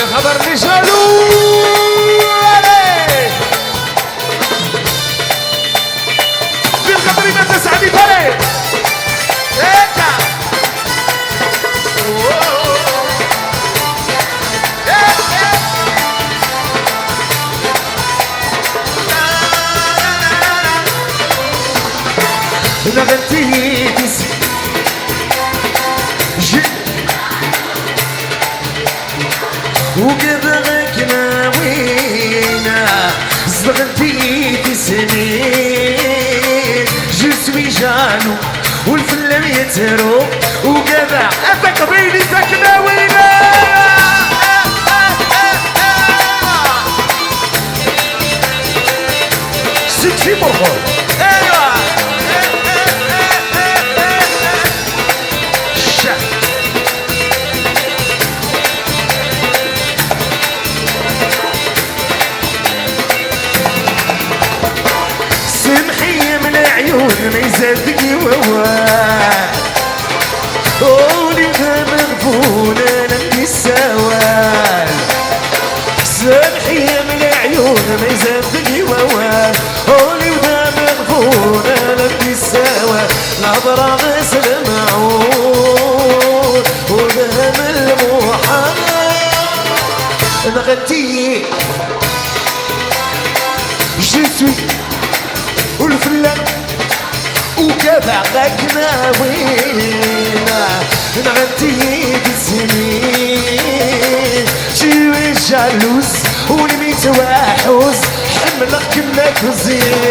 خبر اللي جالو بالخبر ما تسعدي فريق هيكا انا غنتي وقبلك ناوينا صغرتي سنين جسمي جانو والفلم يترو وقبع افك بيني فك ناوينا سكسي مرخول ايوه ما يزادني وواه قولي انت مغبون انا من السوال سامحي من العيون ما يزادني وواه قولي انت مغبون انا من السوال نظرة غسل معون وذهب المحال نغتي جسوي والفلان وكذا غاك ناوينا نغنتي بالسنين جيوي جالوس ونميت واحوس حملك كمك زين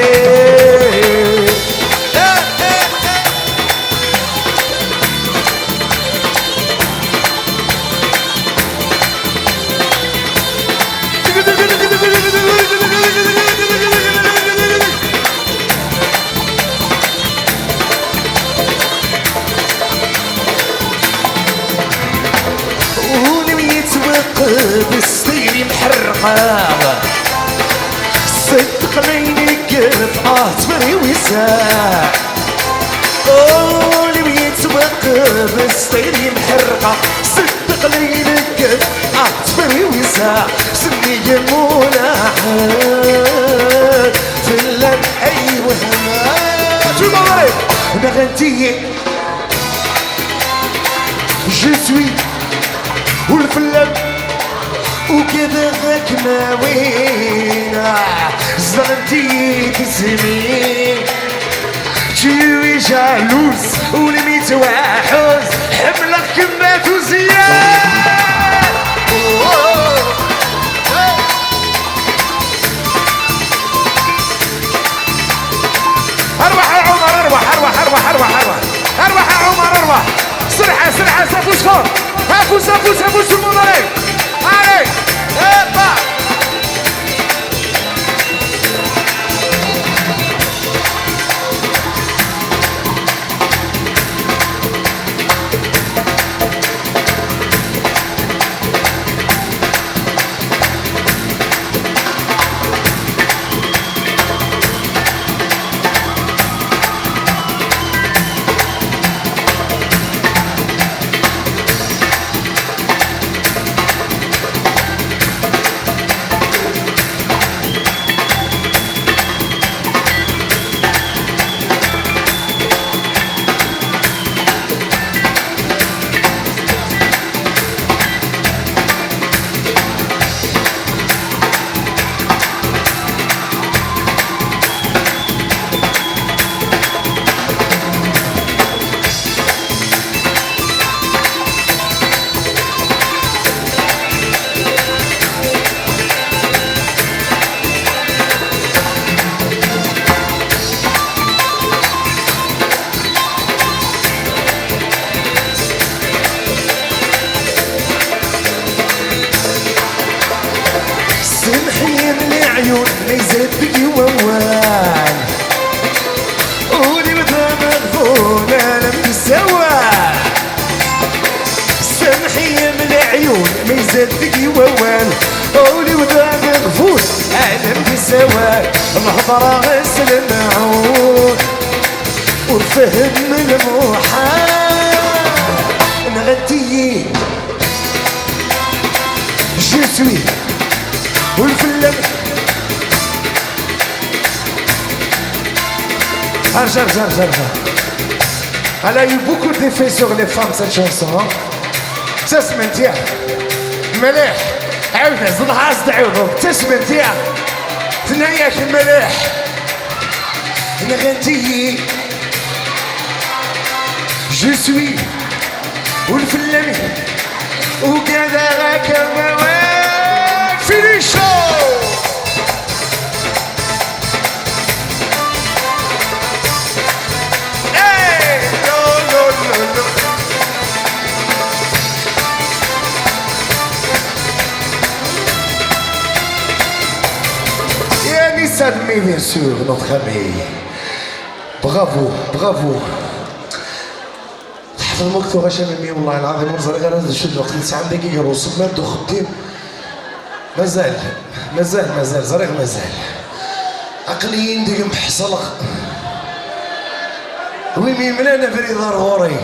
بستيري محرقة صدق ليني قلب تمري وساع قولي بيتوقف بستيري محرقة صدق ليني قلب تمري وساع سني ملاحق في اللب ايوه شو مالك نغنتي جسوي والفلم وكذا غاك ناوينا زغنتي تسمين جيوي جالوس ولميت واحوز حملك كمات وزياد ارواح يا عمر ارواح ارواح ارواح ارواح ارواح ارواح يا عمر ارواح سرعة سرعة سافوس فوق هافوس هافوس هافوس في المنظرين عليك اطلع العيون يزدني ووال قولي مثل مغفول انا مسوال سامحي من العيون ما يزدني ووال قولي مثل مغفول انا مسوال الهضره غسل المعون والفهم المحال نغدي Je suis والفيلم ارجع. Elle a eu beaucoup d'effets sur les femmes cette chanson. تسمنتيها مليح عاودها زدها زدعوهم تسمنتيها ثناياك مليح انا غنتي جو سوي والفلامي وكذا راك مواك فينيشو Admis bien sûr notre ami. برافو تحت المكتوب عشان امي والله العظيم منظر غير هذا شد وقت 9 دقيقة ونص ما بدو خدين مازال زريق مازال عقليين ديك محصلق ويمين من انا فريد غوري